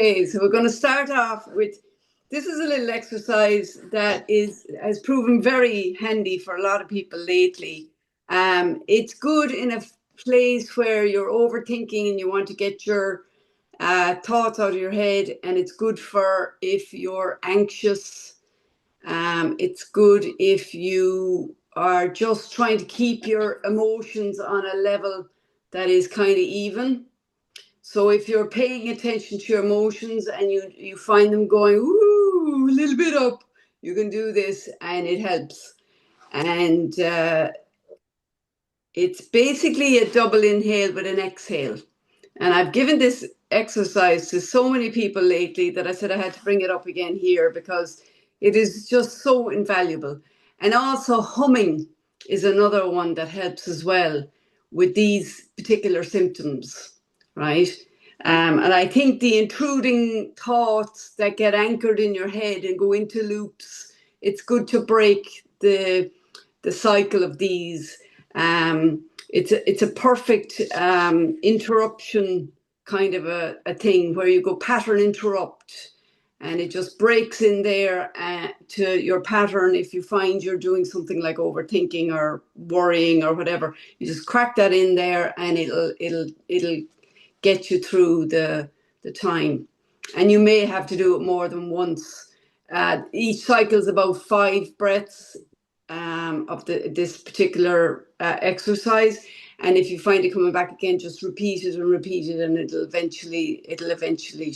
Okay, so we're going to start off with, this is a little exercise that has proven very handy for a lot of people lately. It's good in a place where you're overthinking and you want to get your thoughts out of your head, and it's good for if you're anxious. It's good if you are just trying to keep your emotions on a level that is kind of even. So if you're paying attention to your emotions and you find them going, ooh, a little bit up, you can do this and it helps. And it's basically a double inhale with an exhale. And I've given this exercise to so many people lately that I said I had to bring it up again here because it is just so invaluable. And also humming is another one that helps as well with these particular symptoms, right? And I think the intruding thoughts that get anchored in your head and go into loops, it's good to break the cycle of these. It's a perfect interruption kind of a thing where you go pattern interrupt, and it just breaks in there to your pattern. If you find you're doing something like overthinking or worrying or whatever, you just crack that in there, and it'll get you through the time. And you may have to do it more than once. Each cycle is about 5 breaths of this particular exercise. And if you find it coming back again, just repeat it, and it'll eventually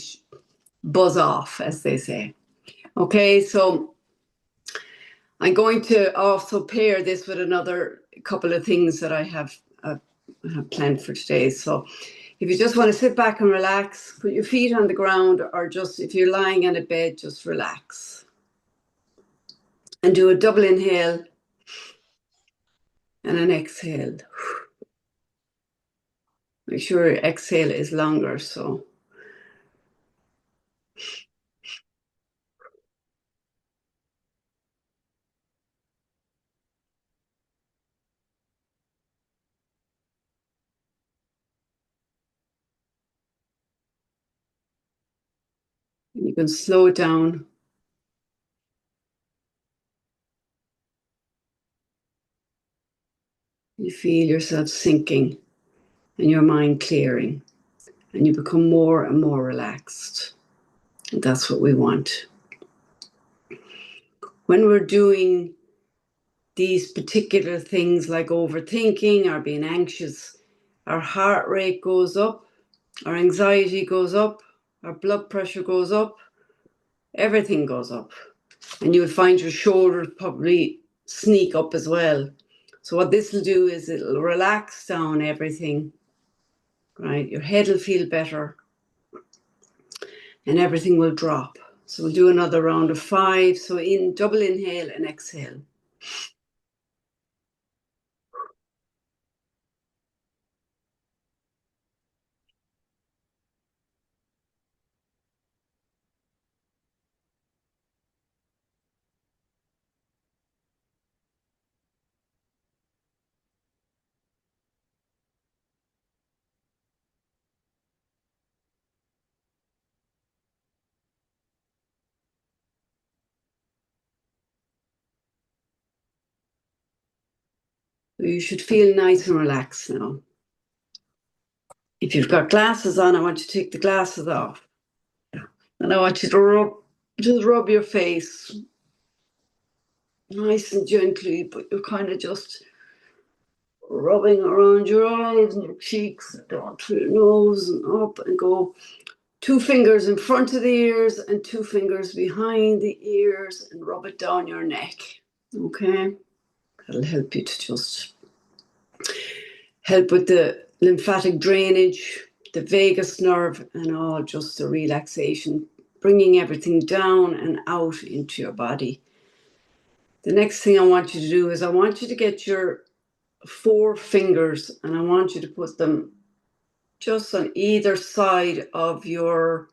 buzz off, as they say. Okay, so I'm going to also pair this with another couple of things that I have planned for today. So if you just want to sit back and relax, put your feet on the ground, or just if you're lying in a bed, just relax. And do a double inhale and an exhale. Make sure your exhale is longer, so. You can slow it down. You feel yourself sinking and your mind clearing, and you become more and more relaxed. And that's what we want. When we're doing these particular things like overthinking or being anxious, our heart rate goes up, our anxiety goes up, our blood pressure goes up, everything goes up. And you will find your shoulders probably sneak up as well. So what this will do is it'll relax down everything, right? Your head will feel better and everything will drop. So we'll do another round of 5. So double inhale and exhale. So you should feel nice and relaxed now. If you've got glasses on, I want you to take the glasses off. And I want you to rub your face nice and gently, but you're kind of just rubbing around your eyes and your cheeks, down through your nose and up, and go 2 fingers in front of the ears and 2 fingers behind the ears, and rub it down your neck. Okay? That'll help you to just help with the lymphatic drainage, the vagus nerve, and all just the relaxation, bringing everything down and out into your body. The next thing I want you to do is I want you to get your 4 fingers and I want you to put them just on either side of your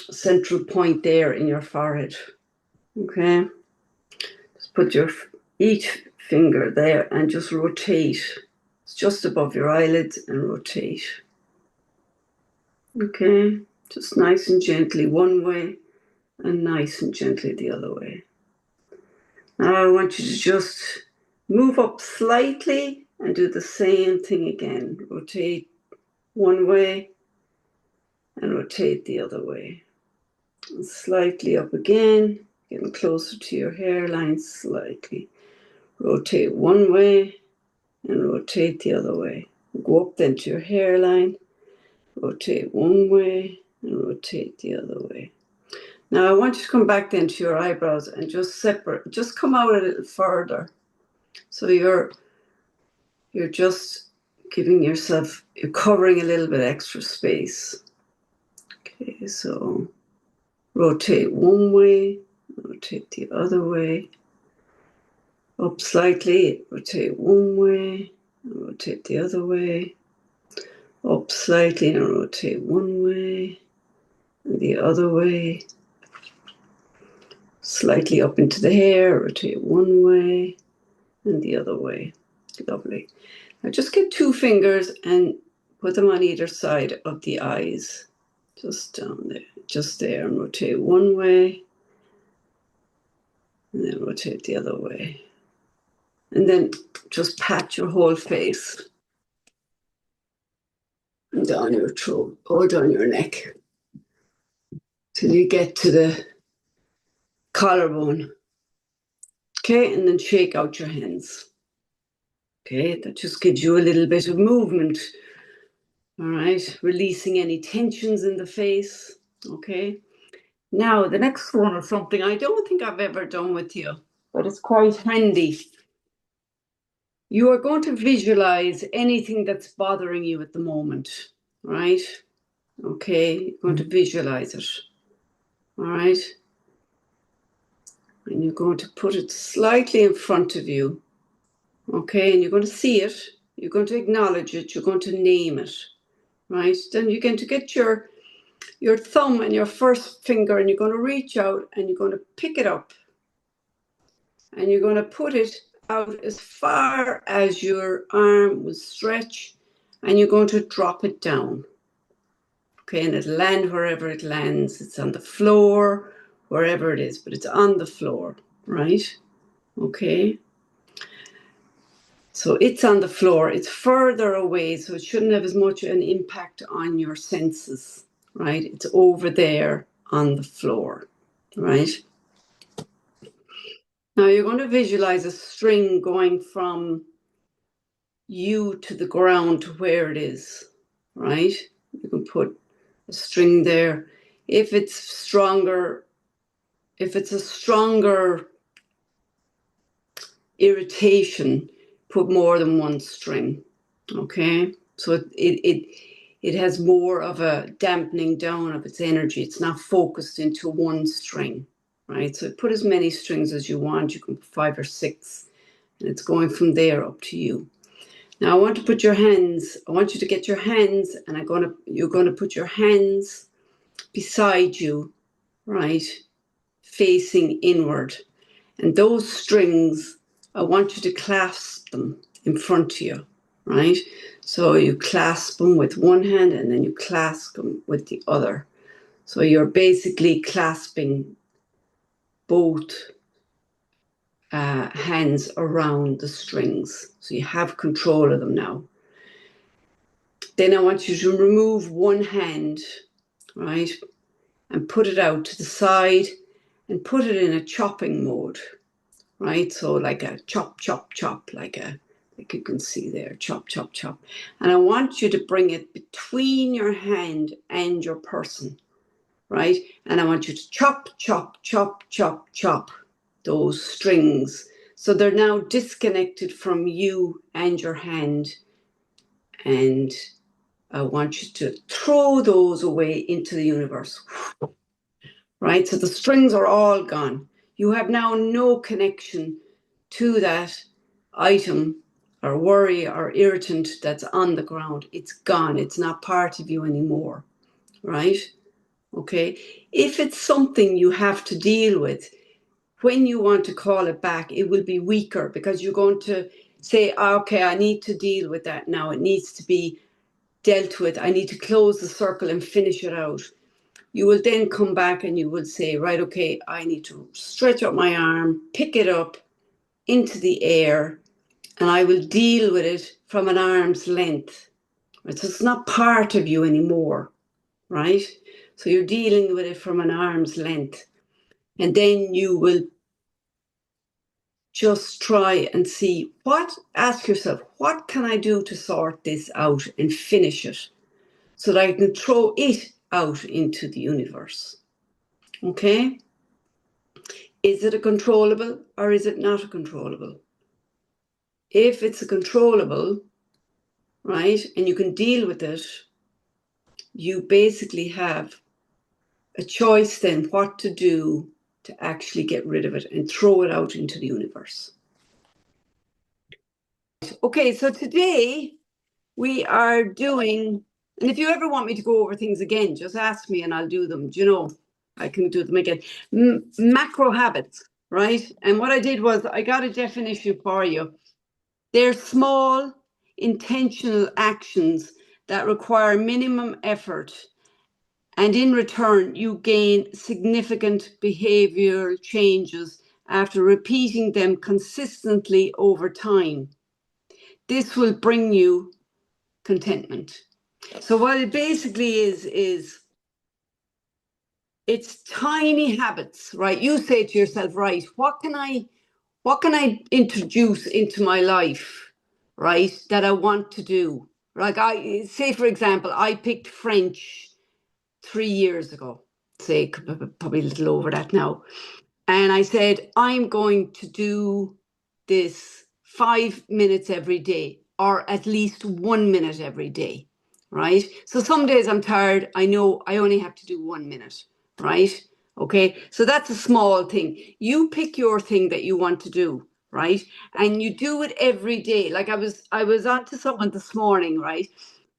central point there in your forehead. Okay? Just put each finger there and just rotate. just above your eyelids, and rotate. Okay, just nice and gently one way and nice and gently the other way. Now I want you to just move up slightly and do the same thing again. Rotate one way and rotate the other way. And slightly up again, getting closer to your hairline slightly. Rotate one way and rotate the other way. Go up then to your hairline, rotate one way and rotate the other way. Now I want you to come back then to your eyebrows and just separate, just come out a little further. So you're just giving yourself, you're covering a little bit extra space. Okay, so rotate one way, rotate the other way. Up slightly, rotate one way, and rotate the other way. Up slightly and rotate one way, and the other way. Slightly up into the hair, rotate one way, and the other way. Lovely. Now just get 2 fingers and put them on either side of the eyes. Just down there, just there, and rotate one way, and then rotate the other way. And then just pat your whole face. And down your throat or down your neck till you get to the collarbone. Okay, and then shake out your hands. Okay, that just gives you a little bit of movement. All right, releasing any tensions in the face. Okay, now the next one is something I don't think I've ever done with you, but it's quite handy. You are going to visualize anything that's bothering you at the moment, right? Okay, you're going to visualize it. All right. And you're going to put it slightly in front of you. Okay, and you're going to see it. You're going to acknowledge it. You're going to name it. Right? Then you're going to get your thumb and your first finger and you're going to reach out and you're going to pick it up. And you're going to put it out as far as your arm will stretch and you're going to drop it down. Okay, and it'll land wherever it lands. It's on the floor, wherever it is, but it's on the floor, right? Okay. So it's on the floor. It's further away, so it shouldn't have as much an impact on your senses, right? It's over there on the floor, right? Now you're going to visualize a string going from you to the ground to where it is, right? You can put a string there. If it's a stronger irritation, put more than one string, okay? So it has more of a dampening down of its energy. It's not focused into one string, right? So put as many strings as you want. You can put 5 or 6, and it's going from there up to you. Now I want to put your hands, I want you to get your hands, and you're going to put your hands beside you, right? Facing inward. And those strings, I want you to clasp them in front of you, right? So you clasp them with one hand and then you clasp them with the other. So you're basically clasping both hands around the strings. So you have control of them now. Then I want you to remove one hand, right? And put it out to the side and put it in a chopping mode, right? So like a chop, chop, chop, like you can see there, chop, chop, chop. And I want you to bring it between your hand and your person, right? And I want you to chop, chop, chop, chop, chop those strings. So they're now disconnected from you and your hand. And I want you to throw those away into the universe, right? So the strings are all gone. You have now no connection to that item or worry or irritant that's on the ground. It's gone. It's not part of you anymore, right? Okay. If it's something you have to deal with, when you want to call it back, it will be weaker because you're going to say, okay, I need to deal with that now. It needs to be dealt with. I need to close the circle and finish it out. You will then come back and you will say, right, okay, I need to stretch up my arm, pick it up into the air, and I will deal with it from an arm's length. Right? So it's not part of you anymore, right? So you're dealing with it from an arm's length. And then you will just try and see ask yourself, what can I do to sort this out and finish it so that I can throw it out into the universe? Okay? Is it a controllable or is it not a controllable? If it's a controllable, right, and you can deal with it, you basically have a choice then what to do to actually get rid of it and throw it out into the universe. Okay, so today we are doing, and if you ever want me to go over things again, just ask me and I'll do them. Do you know, I can do them again. Macro habits, right? And what I did was I got a definition for you. They're small, intentional actions that require minimum effort, and in return, you gain significant behavioral changes after repeating them consistently over time. This will bring you contentment. So what it basically is it's tiny habits, right? You say to yourself, right, what can I introduce into my life, right, that I want to do? Like I say, for example, I picked French 3 years ago, say probably a little over that now. And I said, I'm going to do this 5 minutes every day, or at least 1 minute every day, right? So some days I'm tired. I know I only have to do 1 minute, right? Okay, so that's a small thing. You pick your thing that you want to do, right? And you do it every day. Like I was on to someone this morning, right?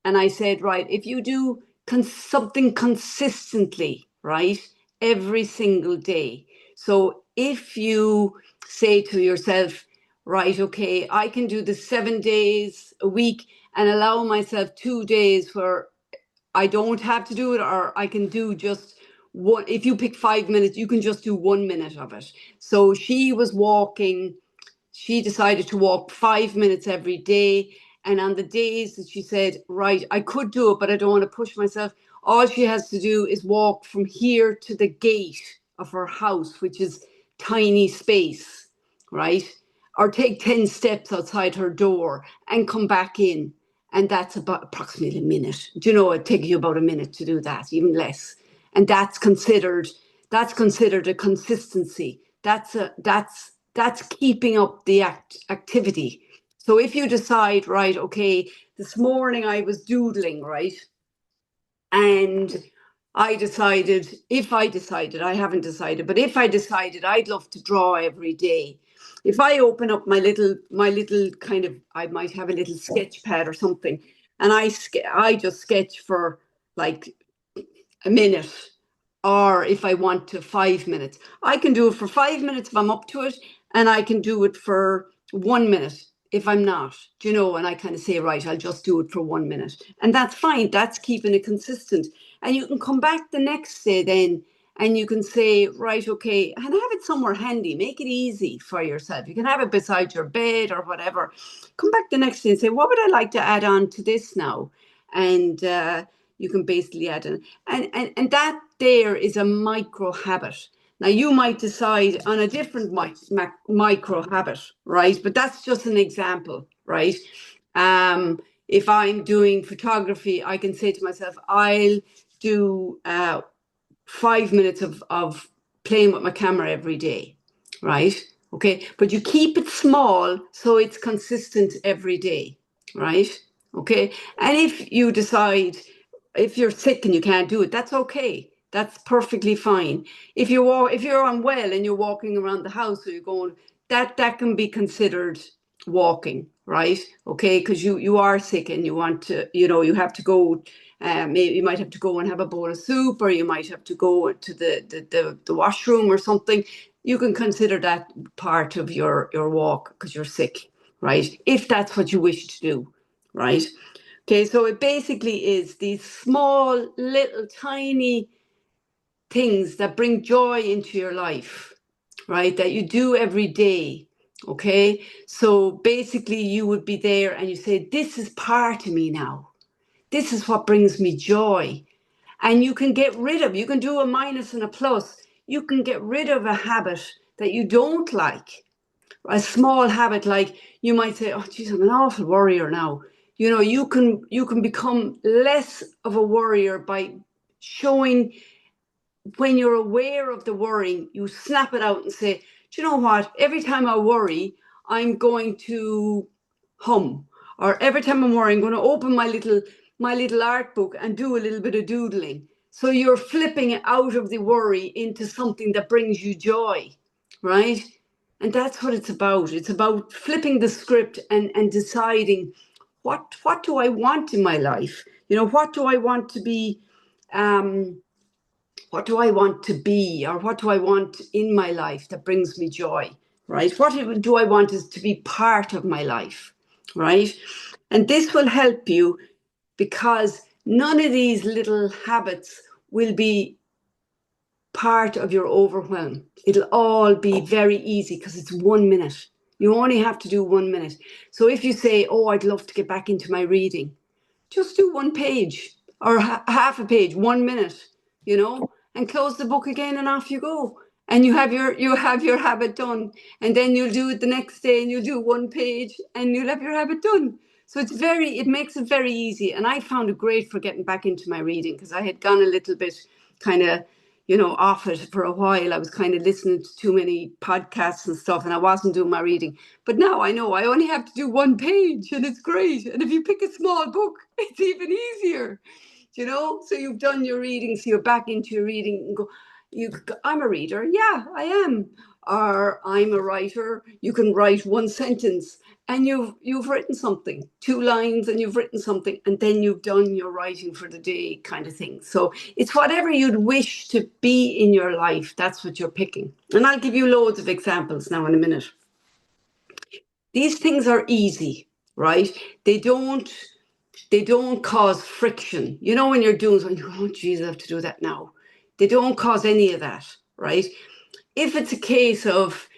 And I said, right, if you do something consistently, right, every single day. So if you say to yourself, right, okay, I can do the 7 days a week and allow myself 2 days where I don't have to do it, or I can do just one. If you pick 5 minutes, you can just do 1 minute of it. So she was walking, she decided to walk 5 minutes every day. And on the days that she said, right, I could do it, but I don't want to push myself, all she has to do is walk from here to the gate of her house, which is tiny space, right? Or take 10 steps outside her door and come back in. And that's about approximately a minute. Do you know, it'd take you about a minute to do that, even less. And that's considered a consistency. That's keeping up the activity. So if you decide, right, okay, this morning I was doodling, right? And I haven't decided, but if I decided I'd love to draw every day, if I open up my little kind of, I might have a little sketch pad or something, and I just sketch for like a minute, or if I want to 5 minutes, I can do it for 5 minutes if I'm up to it, and I can do it for 1 minute if I'm not, do you know, and I kind of say, right, I'll just do it for 1 minute. And that's fine. That's keeping it consistent. And you can come back the next day then and you can say, right, okay, and have it somewhere handy. Make it easy for yourself. You can have it beside your bed or whatever. Come back the next day and say, what would I like to add on to this now? And you can basically add in. And that there is a micro habit. Now, you might decide on a different micro habit, right? But that's just an example, right? If I'm doing photography, I can say to myself, I'll do 5 minutes of playing with my camera every day, right? Okay, but you keep it small so it's consistent every day, right? Okay, and if you decide, if you're sick and you can't do it, that's okay. That's perfectly fine. If you're unwell and you're walking around the house, or you're going, that can be considered walking, right? Okay, because you are sick and you want to, you have to go. Maybe you might have to go and have a bowl of soup, or you might have to go to the washroom or something. You can consider that part of your walk because you're sick, right? If that's what you wish to do, right? Okay, so it basically is these small, little, tiny things that bring joy into your life, right? That you do every day. Okay, so basically, you would be there and you say, this is part of me now. This is what brings me joy. And you can get rid of, you can do a minus and a plus. You can get rid of a habit that you don't like, a small habit, like you might say, oh geez, I'm an awful worrier now. You know, you can become less of a worrier by showing, when you're aware of the worrying, you snap it out and say, do you know what? Every time I worry, I'm going to hum. Or every time I'm worrying, I'm going to open my little art book and do a little bit of doodling. So you're flipping it out of the worry into something that brings you joy, right? And that's what it's about. It's about flipping the script and deciding, what do I want in my life? You know, what do I want to be? What do I want to be, or what do I want in my life that brings me joy, right? What do I want is to be part of my life, right? And this will help you, because none of these little habits will be part of your overwhelm. It'll all be very easy because it's 1 minute. You only have to do 1 minute. So if you say, oh, I'd love to get back into my reading, just do one page or half a page, 1 minute, and close the book again and off you go. And you have your habit done. And then you'll do it the next day and you'll do one page and you'll have your habit done. So it makes it very easy. And I found it great for getting back into my reading, because I had gone a little bit kind of, off it for a while. I was kind of listening to too many podcasts and stuff, and I wasn't doing my reading. But now I know I only have to do one page and it's great. And if you pick a small book, it's even easier, So you've done your reading, so you're back into your reading and go, I'm a reader. Yeah, I am. Or I'm a writer. You can write one sentence and you've written something, 2 lines, and you've written something, and then you've done your writing for the day, kind of thing. So it's whatever you'd wish to be in your life, that's what you're picking. And I'll give you loads of examples now in a minute. These things are easy, right? They don't cause friction. When you're doing something, you go, oh geez, I have to do that now. They don't cause any of that, right? If it's a case of,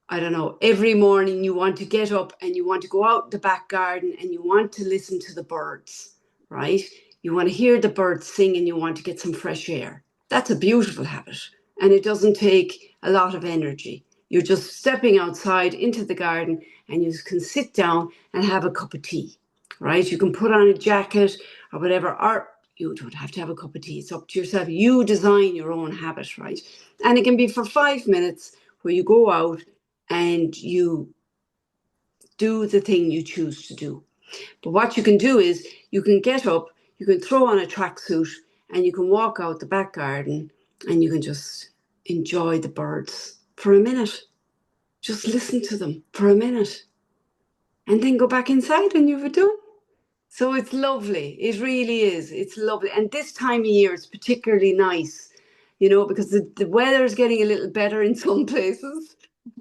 I don't know, every morning you want to get up and you want to go out the back garden and you want to listen to the birds, right? You want to hear the birds sing and you want to get some fresh air. That's a beautiful habit. And it doesn't take a lot of energy. You're just stepping outside into the garden and you can sit down and have a cup of tea, right? You can put on a jacket or whatever, or you don't have to have a cup of tea. It's up to yourself. You design your own habit, right? And it can be for 5 minutes where you go out and you do the thing you choose to do. But what you can do is you can get up, you can throw on a tracksuit, and you can walk out the back garden and you can just enjoy the birds for a minute. Just listen to them for a minute and then go back inside when you've done. So it's lovely. It really is. It's lovely. And this time of year, it's particularly nice, because the weather is getting a little better in some places.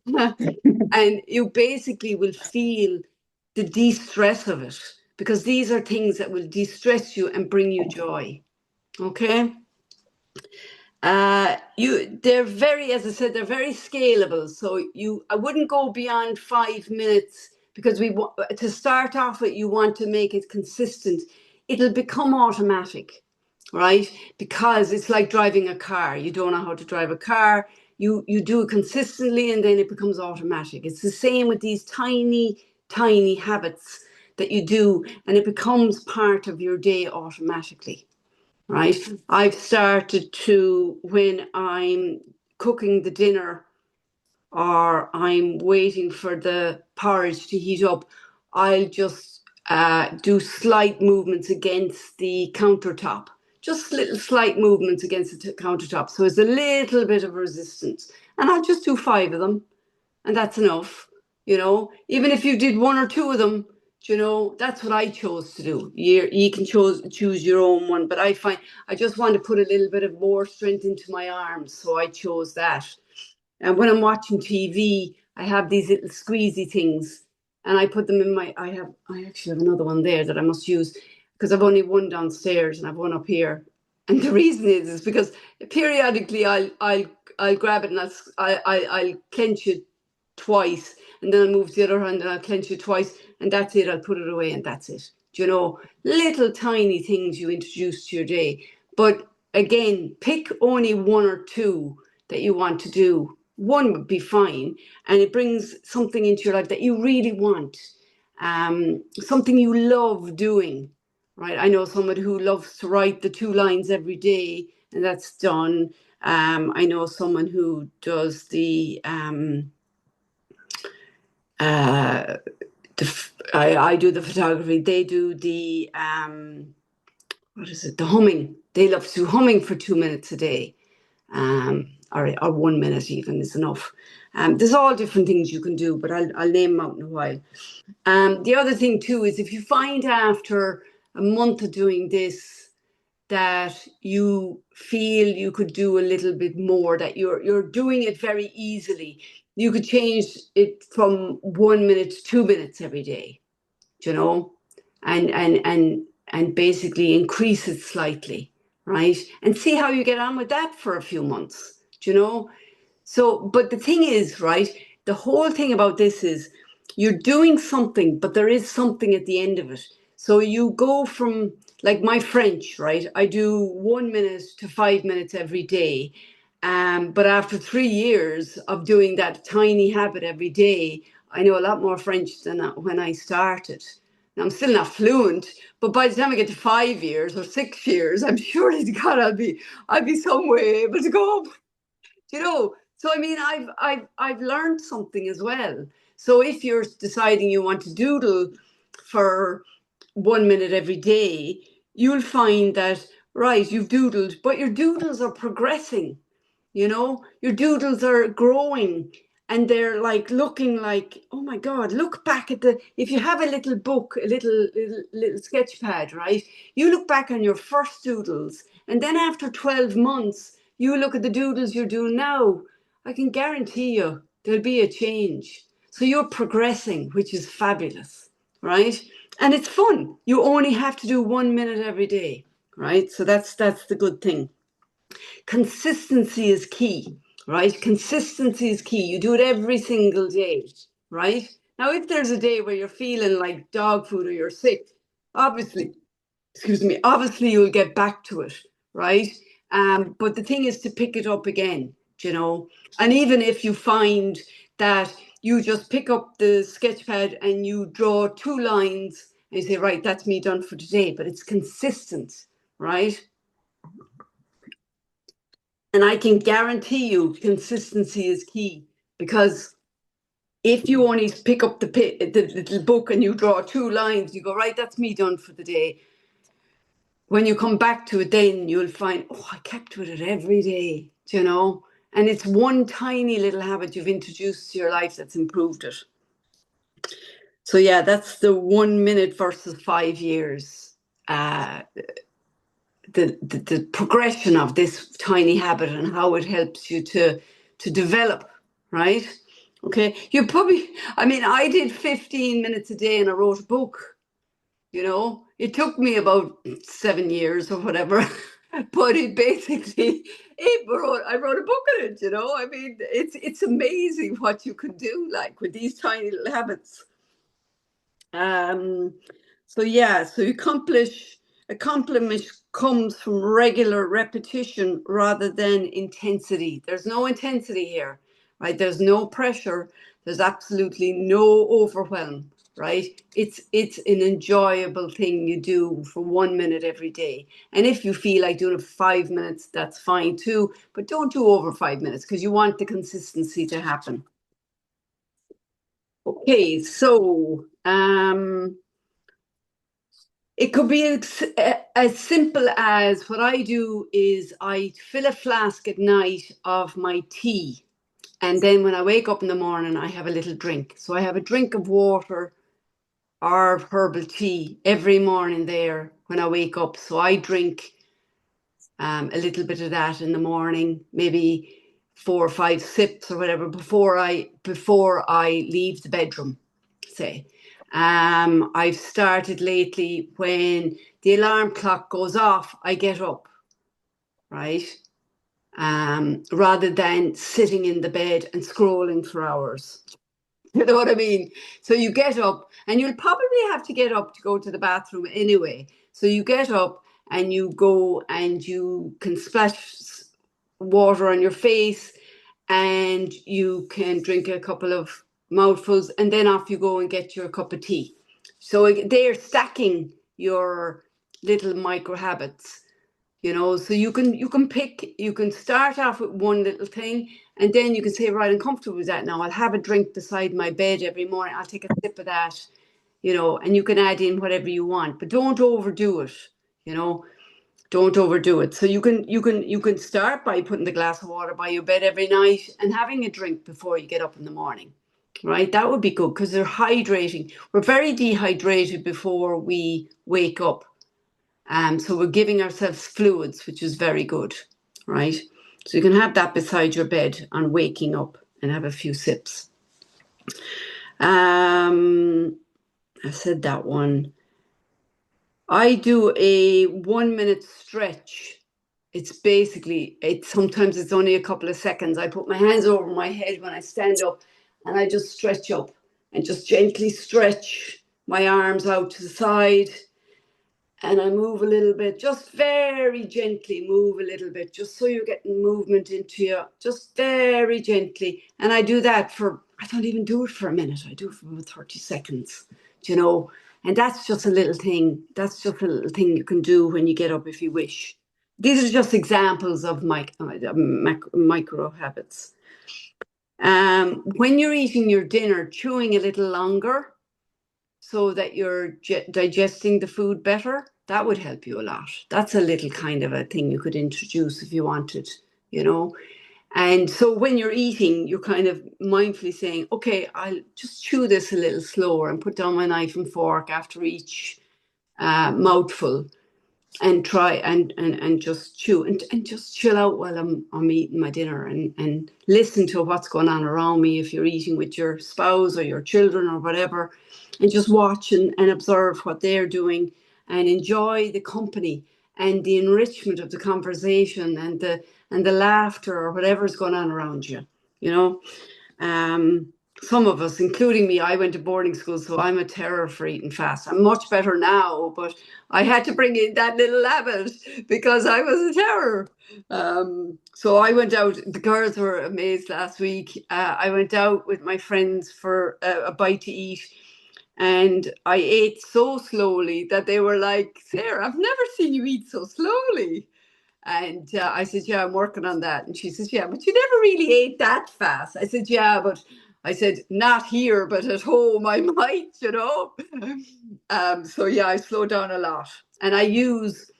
And you basically will feel the de-stress of it, because these are things that will de-stress you and bring you joy. Okay. They're very, as I said, they're very scalable. So I wouldn't go beyond 5 minutes, because to start off with, you want to make it consistent. It'll become automatic, right? Because it's like driving a car. You don't know how to drive a car. You do it consistently and then it becomes automatic. It's the same with these tiny, tiny habits that you do, and it becomes part of your day automatically. Right? I've started to, when I'm cooking the dinner or I'm waiting for the porridge to heat up, I'll just do slight movements against the countertop. Just little slight movements against the countertop. So it's a little bit of resistance. And I'll just do 5 of them. And that's enough. Even if you did 1 or 2 of them, that's what I chose to do. You can choose your own one, but I find I just want to put a little bit of more strength into my arms, so I chose that. And when I'm watching TV, I have these little squeezy things, and I put them in my. I actually have another one there that I must use because I've only one downstairs and I've one up here. And the reason is because periodically I'll grab it and I'll clench it twice, and then I'll move to the other hand and I'll clench it twice, and that's it. I'll put it away and that's it. Do you know, little tiny things you introduce to your day. But again, pick only one or two that you want to do. One would be fine, and it brings something into your life that you really want, something you love doing, right? I know someone who loves to write the 2 lines every day, and that's done. I know someone who does uh, I do the photography. They do the what is it? The humming. They love to do humming for 2 minutes a day, or 1 minute even is enough. There's all different things you can do, but I'll name them out in a while. The other thing too is if you find after a month of doing this that you feel you could do a little bit more, that you're doing it very easily, you could change it from 1 minute to 2 minutes every day, you know, and basically increase it slightly, right? And see how you get on with that for a few months, you know. So, but the thing is, right, the whole thing about this is you're doing something, but there is something at the end of it. So you go from, like my French, right? I do 1 minute to 5 minutes every day. But after 3 years of doing that tiny habit every day, I know a lot more French than when I started. Now, I'm still not fluent, but by the time I get to 5 years or 6 years, I'm sure to God I'll be somewhere able to go, you know. So I mean, I've learned something as well. So if you're deciding you want to doodle for 1 minute every day, you'll find that, right, you've doodled, but your doodles are progressing, you know, your doodles are growing, and they're like looking like, oh my God, look back at the, if you have a little book, a little sketch pad, right? You look back on your first doodles, and then after 12 months, you look at the doodles you're doing now. I can guarantee you there'll be a change. So you're progressing, which is fabulous, right? And it's fun. You only have to do 1 minute every day, right? So that's the good thing. Consistency is key, right? Consistency is key. You do it every single day, right? Now, if there's a day where you're feeling like dog food or you're sick, obviously, obviously you'll get back to it, right? But the thing is to pick it up again, you know. And even if you find that you just pick up the sketch pad and you draw 2 lines and you say, right, that's me done for today, but it's consistent, right? And I can guarantee you consistency is key, because if you only pick up the little book and you draw 2 lines, you go, right, that's me done for the day. When you come back to it, then you'll find, oh, I kept with it every day, you know? And it's one tiny little habit you've introduced to your life that's improved it. So, yeah, that's the 1 minute versus 5 years. The progression of this tiny habit and how it helps you to develop, right? Okay, you probably, I mean, I did 15 minutes a day and I wrote a book, you know. It took me about 7 years or whatever, but it basically, I wrote a book on it, you know. I mean, it's amazing what you can do, like, with these tiny little habits. Um, so yeah, so accomplishment comes from regular repetition rather than intensity. There's no intensity here, right? There's no pressure. There's absolutely no overwhelm, right? It's an enjoyable thing you do for 1 minute every day. And if you feel like doing it for 5 minutes, that's fine too. But don't do over 5 minutes because you want the consistency to happen. Okay, so it could be as simple as, what I do is I fill a flask at night of my tea. And then when I wake up in the morning, I have a little drink. So I have a drink of water or herbal tea every morning there when I wake up. So I drink a little bit of that in the morning, maybe 4 or 5 sips or whatever before I leave the bedroom, say. I've started lately when the alarm clock goes off, I get up, right? Rather than sitting in the bed and scrolling for hours. You know what I mean? So you get up, and you'll probably have to get up to go to the bathroom anyway. So you get up and you go and you can splash water on your face, and you can drink a couple of mouthfuls, and then off you go and get your cup of tea. So they're stacking your little micro habits, so you can start off with one little thing, and then you can say, right, I'm comfortable with that now. I'll have a drink beside my bed every morning. I'll take a sip of that, and you can add in whatever you want, but don't overdo it. you know don't overdo it. So you can start by putting the glass of water by your bed every night and having a drink before you get up in the morning. Right, that would be good because they're hydrating. We're very dehydrated before we wake up. So we're giving ourselves fluids, which is very good, right? So you can have that beside your bed on waking up and have a few sips. I said that one. I do a 1 minute stretch. Sometimes it's only a couple of seconds. I put my hands over my head when I stand up, and I just stretch up and just gently stretch my arms out to the side. And I move a little bit, just very gently move a little bit, just so you're getting movement into you, just very gently. And I don't even do it for a minute. I do it for about 30 seconds, you know. And that's just a little thing. That's just a little thing you can do when you get up if you wish. These are just examples of micro habits. When you're eating your dinner, chewing a little longer so that you're digesting the food better, that would help you a lot. That's a little kind of a thing you could introduce if you wanted, you know. And so when you're eating, you're kind of mindfully saying, okay, I'll just chew this a little slower and put down my knife and fork after each mouthful, and try and just chew and just chill out while I'm eating my dinner, and listen to what's going on around me if you're eating with your spouse or your children or whatever, and just watch and observe what they're doing and enjoy the company and the enrichment of the conversation and the laughter or whatever's going on around you, you know. Some of us, including me, I went to boarding school, so I'm a terror for eating fast. I'm much better now, but I had to bring in that little habit because I was a terror. So I went out. The girls were amazed last week. I went out with my friends for a bite to eat, and I ate so slowly that they were like, "Sarah, I've never seen you eat so slowly." And I said, yeah, I'm working on that. And she says, yeah, but you never really ate that fast. I said, yeah, but I said, not here, but at home I might, you know. So yeah, I slow down a lot. And I use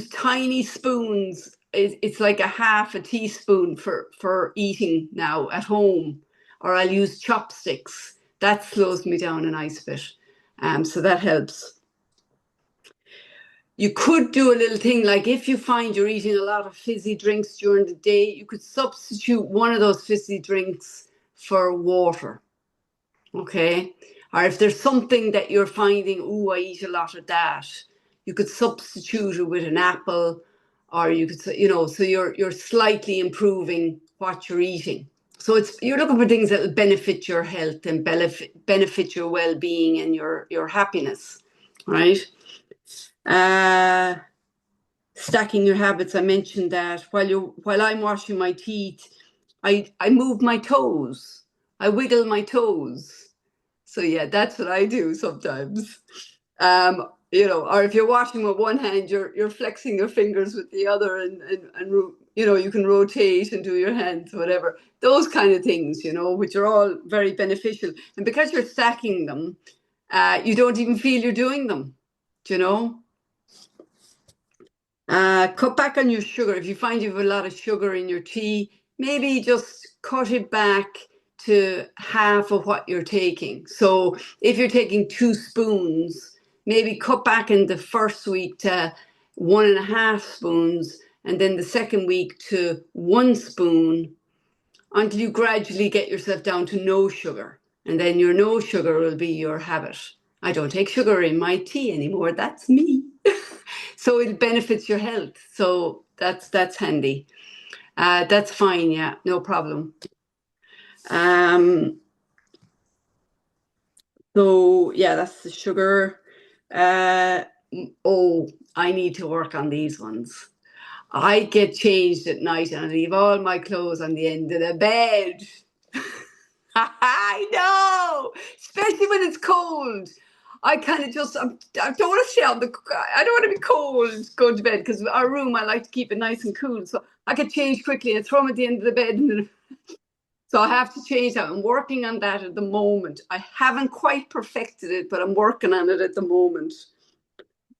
tiny spoons. It's like a half a teaspoon for eating now at home. Or I'll use chopsticks. That slows me down a nice bit. So that helps. You could do a little thing like, if you find you're eating a lot of fizzy drinks during the day, you could substitute one of those fizzy drinks for water. Okay. Or if there's something that you're finding, I eat a lot of that, you could substitute it with an apple, or you could, so you're slightly improving what you're eating. So you're looking for things that will benefit your health and benefit your well-being and your happiness, right? Stacking your habits. I mentioned that while I'm washing my teeth, I move my toes. I wiggle my toes. So yeah, that's what I do sometimes. Or if you're washing with one hand, you're flexing your fingers with the other, and you can rotate and do your hands, whatever. Those kind of things, which are all very beneficial. And because you're stacking them, you don't even feel you're doing them. Do you know? Cut back on your sugar. If you find you have a lot of sugar in your tea, maybe just cut it back to half of what you're taking. So if you're taking 2 spoons, maybe cut back in the first week to 1.5 spoons, and then the second week to 1 spoon, until you gradually get yourself down to no sugar. And then your no sugar will be your habit. I don't take sugar in my tea anymore. That's me. So it benefits your health. So that's handy. That's fine. Yeah, no problem. Um, so yeah, that's the sugar. Uh, oh, I need to work on these ones. I get changed at night and I leave all my clothes on the end of the bed. I know, especially when it's cold. I kind of just, I don't want to stay on the, I don't want to be cold going to bed because our room, I like to keep it nice and cool. So I could change quickly and throw them at the end of the bed. And so I have to change that. I'm working on that at the moment. I haven't quite perfected it, but I'm working on it at the moment.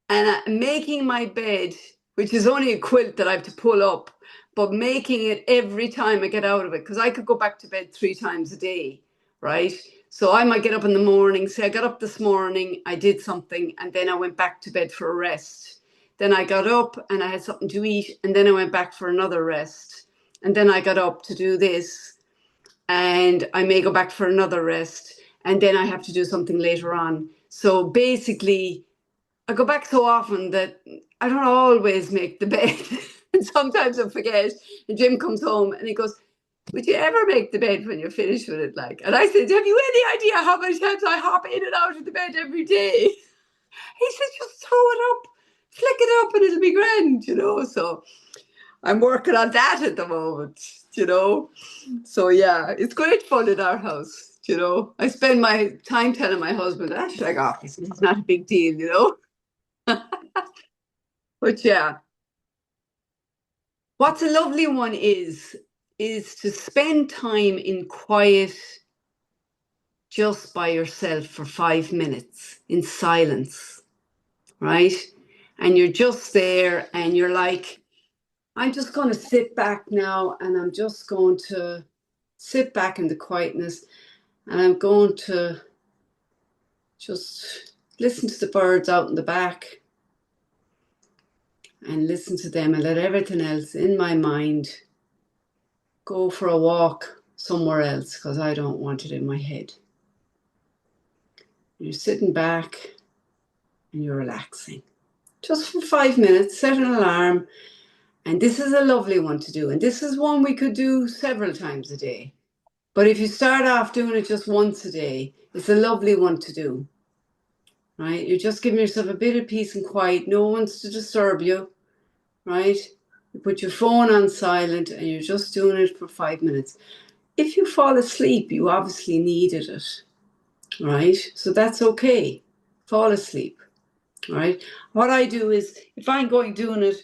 And making my bed, which is only a quilt that I have to pull up, but making it every time I get out of it, because I could go back to bed 3 times a day, right? So I might get up in the morning, say I got up this morning, I did something, and then I went back to bed for a rest. Then I got up and I had something to eat, and then I went back for another rest. And then I got up to do this, and I may go back for another rest, and then I have to do something later on. So basically, I go back so often that I don't always make the bed. And sometimes I forget. And Jim comes home and he goes, would you ever make the bed when you're finished with it? Like, and I said, have you any idea how many times I hop in and out of the bed every day? He said, just throw it up, flick it up, and it'll be grand. So I'm working on that at the moment. So yeah, it's great fun in our house. I spend my time telling my husband, that's like, oh, it's not a big deal. But yeah, what's a lovely one is to spend time in quiet just by yourself for 5 minutes in silence, right? And you're just there and you're like, I'm just going to sit back now and I'm just going to sit back in the quietness and I'm going to just listen to the birds out in the back and listen to them and let everything else in my mind go for a walk somewhere else because I don't want it in my head. You're sitting back and you're relaxing. Just for 5 minutes, set an alarm. And this is a lovely one to do. And this is one we could do several times a day. But if you start off doing it just once a day, it's a lovely one to do. Right? You're just giving yourself a bit of peace and quiet. No one's to disturb you. Right? You put your phone on silent and you're just doing it for 5 minutes. If you fall asleep, you obviously needed it. Right? So that's okay. Fall asleep. Right? What I do is, if I'm going doing it,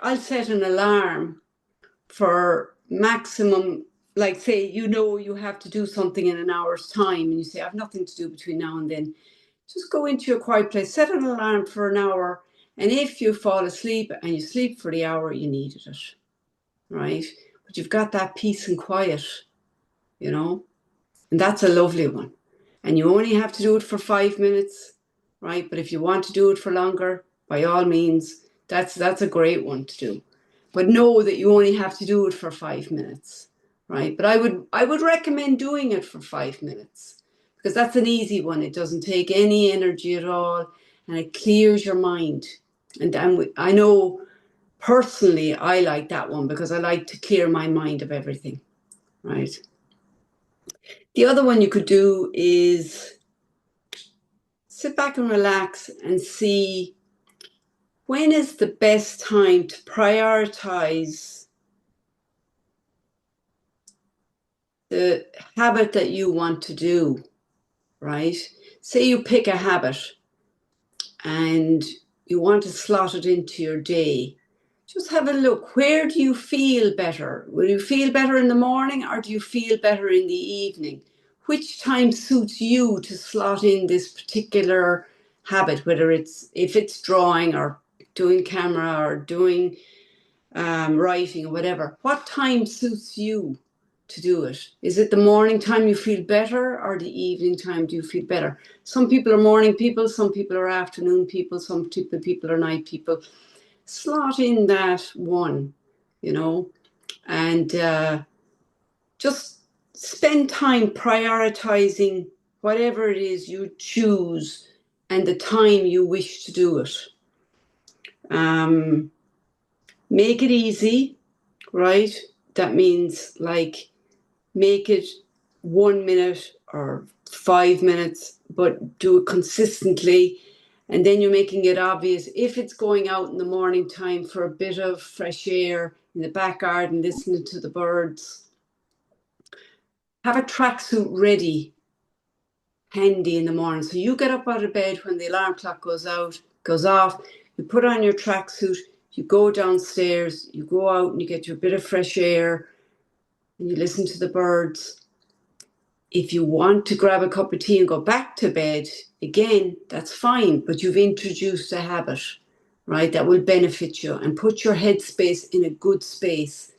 I'll set an alarm for maximum, like say, you have to do something in an hour's time and you say, I have nothing to do between now and then. Just go into your quiet place, set an alarm for an hour. And if you fall asleep and you sleep for the hour, you needed it. Right? But you've got that peace and quiet, and that's a lovely one. And you only have to do it for 5 minutes, right? But if you want to do it for longer, by all means, that's a great one to do. But know that you only have to do it for 5 minutes, right? But I would recommend doing it for 5 minutes because that's an easy one. It doesn't take any energy at all, and it clears your mind. And I know personally I like that one because I like to clear my mind of everything, right? The other one you could do is sit back and relax and see when is the best time to prioritize the habit that you want to do, right? Say you pick a habit and you want to slot it into your day. Just have a look. Where do you feel better? Will you feel better in the morning or do you feel better in the evening? Which time suits you to slot in this particular habit, if it's drawing or doing camera or doing writing or whatever? What time suits you to do it? Is it the morning time you feel better or the evening time do you feel better? Some people are morning people, some people are afternoon people, some people are night people. Slot in that one, and just spend time prioritizing whatever it is you choose and the time you wish to do it. Make it easy, right? That means like make it 1 minute or 5 minutes, but do it consistently. And then you're making it obvious if it's going out in the morning time for a bit of fresh air in the back garden, listening to the birds. Have a tracksuit ready, handy in the morning. So you get up out of bed when the alarm clock goes off, you put on your tracksuit, you go downstairs, you go out and you get your bit of fresh air and you listen to the birds. If you want to grab a cup of tea and go back to bed, again, that's fine, but you've introduced a habit, right, that will benefit you and put your headspace in a good space.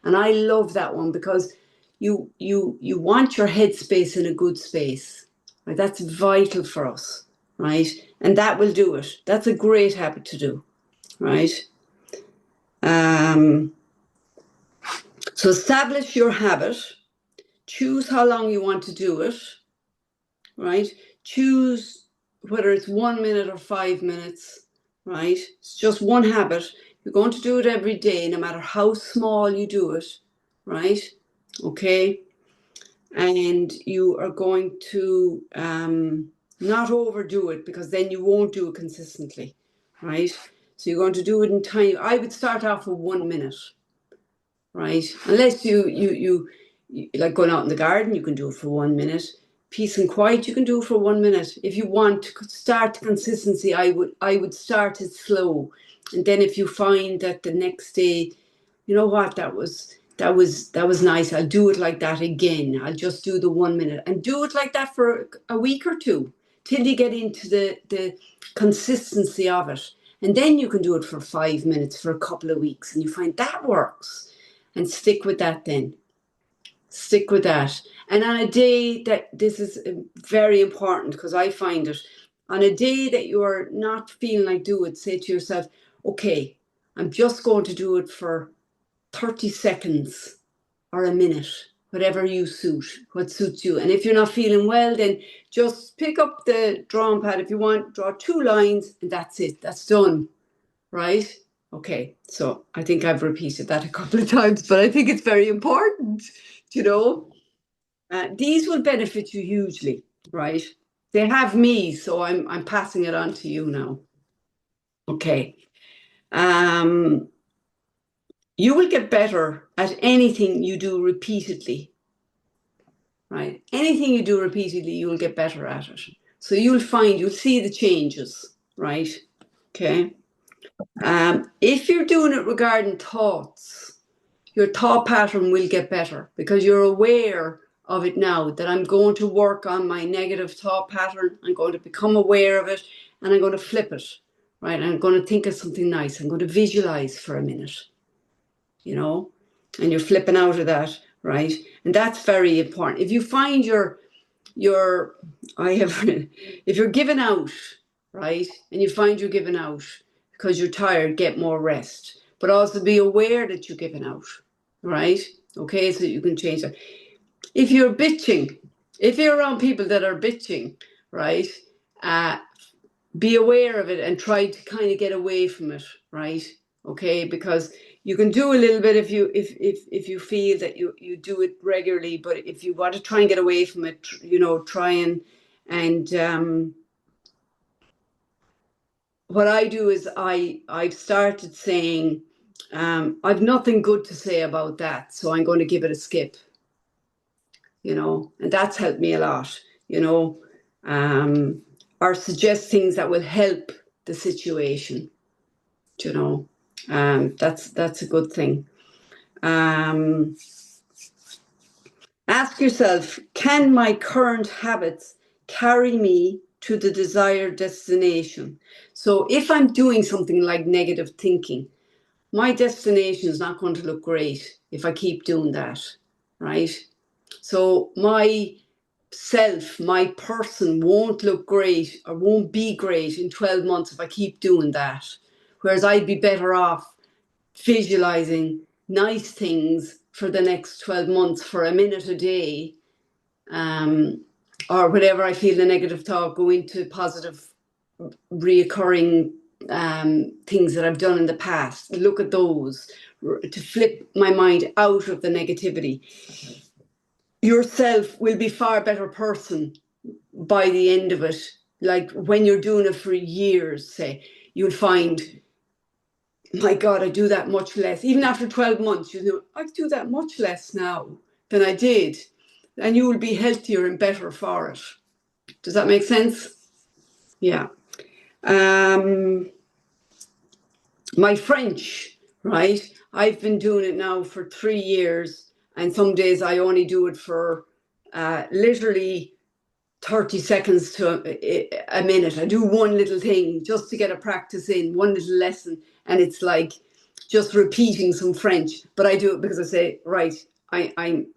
And I love that one because you want your headspace in a good space, right? That's vital for us, right? And that will do it. That's a great habit to do, right? So establish your habit. Choose how long you want to do it, right? Choose whether it's 1 minute or 5 minutes, right? It's just one habit. You're going to do it every day, no matter how small you do it, right? Okay. And you are going to not overdo it because then you won't do it consistently, right? So you're going to do it in time. I would start off with 1 minute, right? Unless you like going out in the garden, you can do it for 1 minute. Peace and quiet, you can do it for 1 minute. If you want to start consistency, I would start it slow, and then if you find that the next day, you know what, that was nice. I'll do it like that again. I'll just do the 1 minute and do it like that for a week or two till you get into the consistency of it, and then you can do it for 5 minutes for a couple of weeks, and you find that works, and stick with that then. Stick with that. And on a day that this is very important because I find it, on a day that you're not feeling like do it, say to yourself, okay, I'm just going to do it for 30 seconds or a minute, whatever what suits you. And if you're not feeling well, then just pick up the drawing pad if you want, draw 2 lines, and that's it. That's done, right? Okay, so I think I've repeated that a couple of times, but I think it's very important, you know. These will benefit you hugely, right? They have me, so I'm passing it on to you now. Okay. You will get better at anything you do repeatedly, right? Anything you do repeatedly, you will get better at it. So you'll see the changes, right? Okay. If you're doing it regarding thoughts, your thought pattern will get better because you're aware of it now, that I'm going to work on my negative thought pattern. I'm going to become aware of it and I'm going to flip it, right? I'm going to think of something nice. I'm going to visualize for a minute, you know, and you're flipping out of that, right? And that's very important. If you find if you're giving out, right, and you find you're giving out because you're tired, get more rest, but also be aware that you're giving out, right? Okay, so you can change that. If you're bitching, if you're around people that are bitching, right, be aware of it and try to kind of get away from it, right? Okay, because you can do a little bit if you feel that you do it regularly, but if you want to try and get away from it, you know, try and what I do is I've started saying I've nothing good to say about that, so I'm going to give it a skip, you know, and that's helped me a lot, you know, or suggest things that will help the situation, you know. That's a good thing. Ask yourself, can my current habits carry me to the desired destination? So if I'm doing something like negative thinking, my destination is not going to look great if I keep doing that, right? So my person won't look great or won't be great in 12 months if I keep doing that. Whereas I'd be better off visualizing nice things for the next 12 months for a minute a day, or whenever I feel the negative thought, go into positive reoccurring things that I've done in the past. Look at those to flip my mind out of the negativity. Yourself will be far better person by the end of it. Like when you're doing it for years, say, you'll find, my God, I do that much less. Even after 12 months, you know, I do that much less now than I did. And you will be healthier and better for it. Does that make sense? Yeah. My French, right? I've been doing it now for 3 years, and some days I only do it for literally 30 seconds to a minute. I do one little thing just to get a practice in, one little lesson, and it's like just repeating some French. But I do it because I say, right, I'm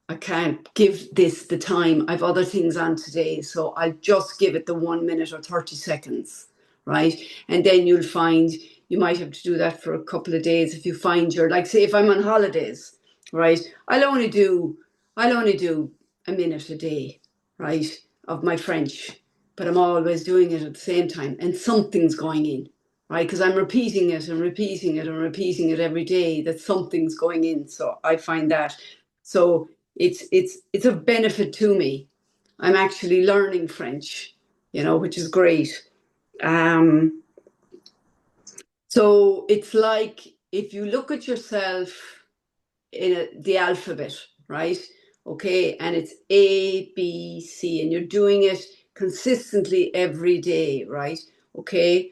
I can't give this the time. I've other things on today, so I'll just give it the 1 minute or 30 seconds, right? And then you'll find you might have to do that for a couple of days if you find you're like, say, if I'm on holidays, right? I'll only do a minute a day, right, of my French, but I'm always doing it at the same time, and something's going in, right? Because I'm repeating it and repeating it and repeating it every day. That something's going in. So I find that. So it's a benefit to me. I'm actually learning French, which is great. Um, so it's like if you look at yourself in the alphabet, right? Okay, and it's A, B, C, and you're doing it consistently every day, right? Okay,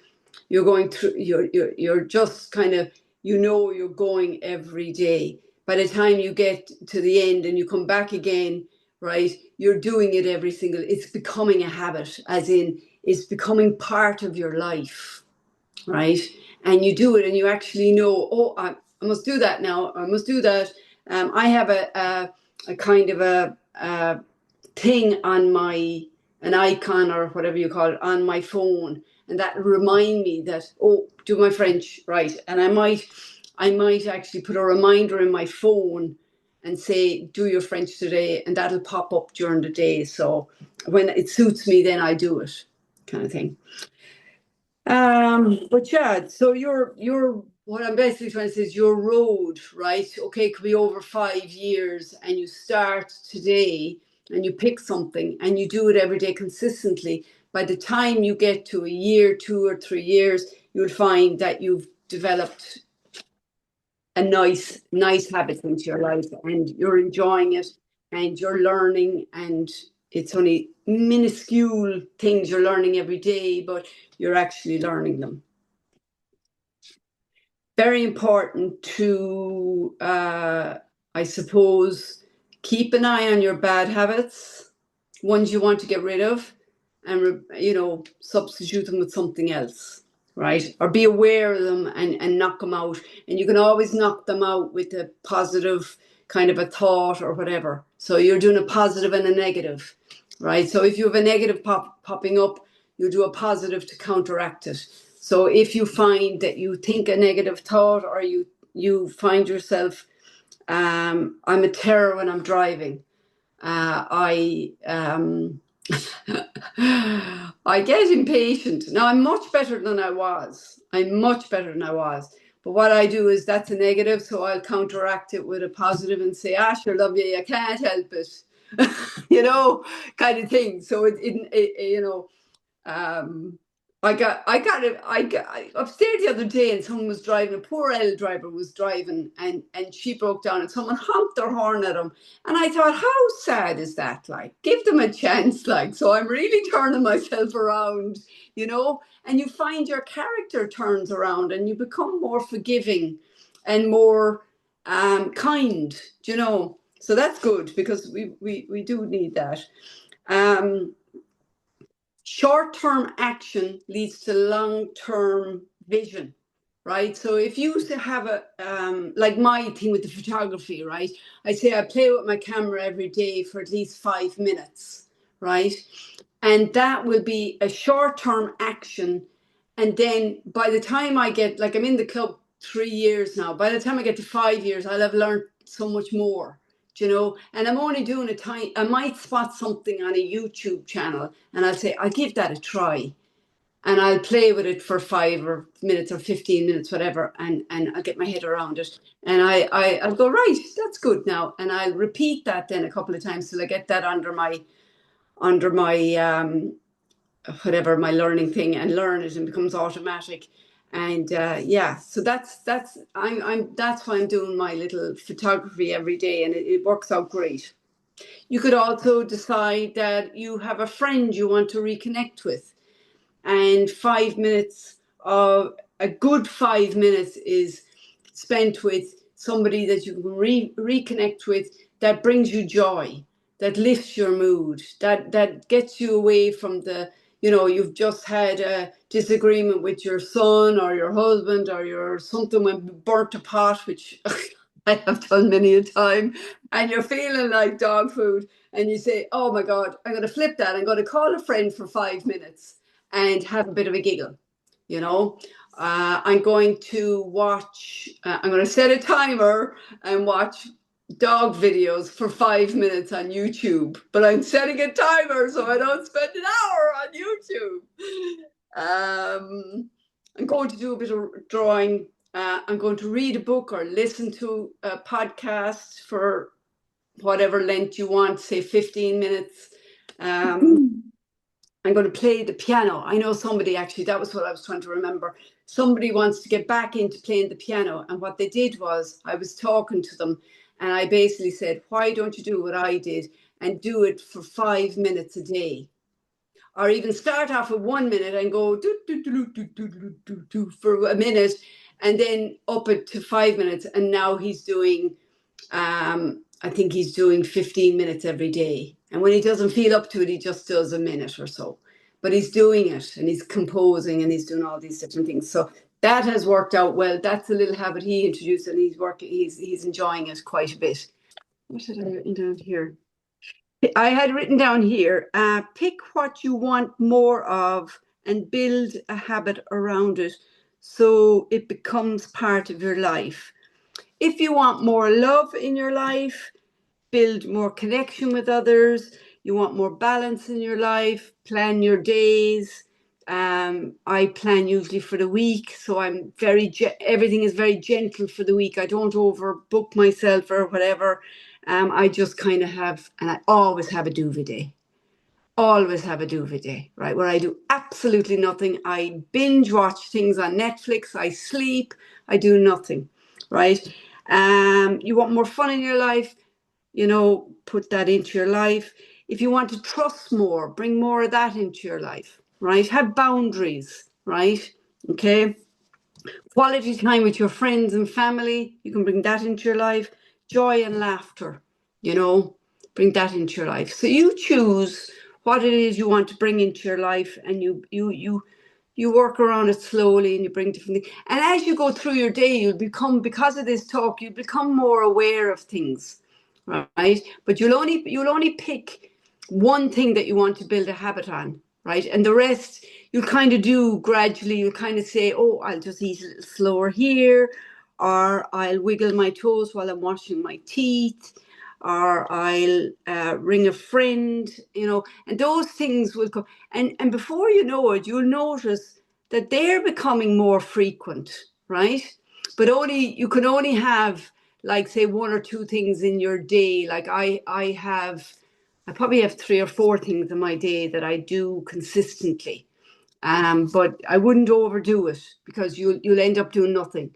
you're going through. You're just kind of you're going every day. By the time you get to the end and you come back again, right? You're doing it every single. It's becoming a habit, as in it's becoming part of your life, right? And you do it, and you actually know, oh, I must do that now. I must do that. I have a kind of a thing on an icon or whatever you call it on my phone, and that remind me that, oh, do my French, right? And I might actually put a reminder in my phone and say, do your French today, and that'll pop up during the day. So when it suits me, then I do it, kind of thing. But yeah, so your what I'm basically trying to say is your road, right? Okay, it could be over 5 years, and you start today and you pick something and you do it every day consistently. By the time you get to a year, 2 or 3 years, you'll find that you've developed a nice habit into your life, and you're enjoying it, and you're learning, and it's only minuscule things you're learning every day, but you're actually learning them. Very important to, I suppose, keep an eye on your bad habits, ones you want to get rid of, and substitute them with something else, right? Or be aware of them and knock them out. And you can always knock them out with a positive kind of a thought or whatever. So you're doing a positive and a negative, right? So if you have a negative popping up, you do a positive to counteract it. So if you find that you think a negative thought, or you find yourself, I'm a terror when I'm driving. I I get impatient. Now I'm much better than I was. I'm much better than I was. But what I do is that's a negative, so I'll counteract it with a positive and say, "Ah, sure, love you. I can't help it," kind of thing. So um, I got upstairs the other day, and someone was driving. A poor L driver was driving, and she broke down, and someone honked their horn at him. And I thought, how sad is that? Like, give them a chance. Like, so I'm really turning myself around, And you find your character turns around, and you become more forgiving, and more kind. So that's good, because we do need that. Um, Short-term action leads to long-term vision, right? So if you have like my thing with the photography, right? I say I play with my camera every day for at least 5 minutes, right? And that will be a short-term action. And then by the time I get, like, I'm in the club 3 years now, by the time I get to 5 years, I'll have learned so much more, you know, and I'm only doing a tiny, I might spot something on a YouTube channel and I'll say, I'll give that a try. And I'll play with it for 5 minutes or 15 minutes, whatever, and I'll get my head around it. And I'll go, right, that's good now. And I'll repeat that then a couple of times till I get that under my whatever my learning thing, and learn it and becomes automatic. And yeah, so that's why I'm doing my little photography every day, and it works out great. You could also decide that you have a friend you want to reconnect with, and 5 minutes of a good 5 minutes is spent with somebody that you can reconnect with, that brings you joy, that lifts your mood, that gets you away from the, you know, you've just had a disagreement with your son or your husband, or your something went burnt a pot, which I have done many a time, and you're feeling like dog food, and you say, oh my God, I'm going to flip that. I'm going to call a friend for 5 minutes and have a bit of a giggle, you know. I'm going to watch, I'm going to set a timer and watch dog videos for 5 minutes on YouTube, but I'm setting a timer so I don't spend an hour on YouTube. I'm going to do a bit of drawing. I'm going to read a book or listen to a podcast for whatever length you want, say 15 minutes. I'm going to play the piano. I know somebody, actually, that was what I was trying to remember. Somebody wants to get back into playing the piano. And what they did was, I was talking to them and I basically said, why don't you do what I did and do it for 5 minutes a day? Or even start off with 1 minute and go do, do, do, do, do, do, do, do, for a minute, and then up it to 5 minutes. And now he's doing, I think he's doing 15 minutes every day. And when he doesn't feel up to it, he just does a minute or so. But he's doing it, and he's composing, and he's doing all these different things. So that has worked out well. That's a little habit he introduced, and he's working. He's enjoying it quite a bit. What did I written down here? I had written down here, pick what you want more of and build a habit around it so it becomes part of your life. If you want more love in your life, build more connection with others. You want more balance in your life, plan your days. I plan usually for the week, so I'm everything is very gentle for the week. I don't overbook myself or whatever. I just kind of have, and I always have a duvet day. Always have a duvet day, right? Where I do absolutely nothing. I binge watch things on Netflix. I sleep. I do nothing, right? You want more fun in your life, you know, put that into your life. If you want to trust more, bring more of that into your life, right? Have boundaries, right? Okay. Quality time with your friends and family, you can bring that into your life. Joy and laughter, you know, bring that into your life. So you choose what it is you want to bring into your life, and you work around it slowly, and you bring different things. And as you go through your day, you'll become, because of this talk, you'll become more aware of things, right? But you'll only pick one thing that you want to build a habit on, right? And the rest you'll kind of do gradually. You'll kind of say, oh, I'll just eat a little slower here, or I'll wiggle my toes while I'm washing my teeth, or I'll ring a friend, you know, and those things will come. And before you know it, you'll notice that they're becoming more frequent, right? But you can only have, like, say, one or two things in your day. Like I probably have 3 or 4 things in my day that I do consistently. But I wouldn't overdo it, because you'll end up doing nothing.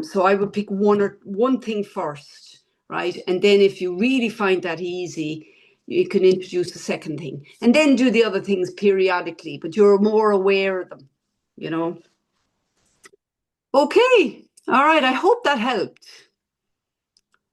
So I would pick one thing first, right? And then if you really find that easy, you can introduce a second thing, and then do the other things periodically, but you're more aware of them, you know. Okay. All right. I hope that helped.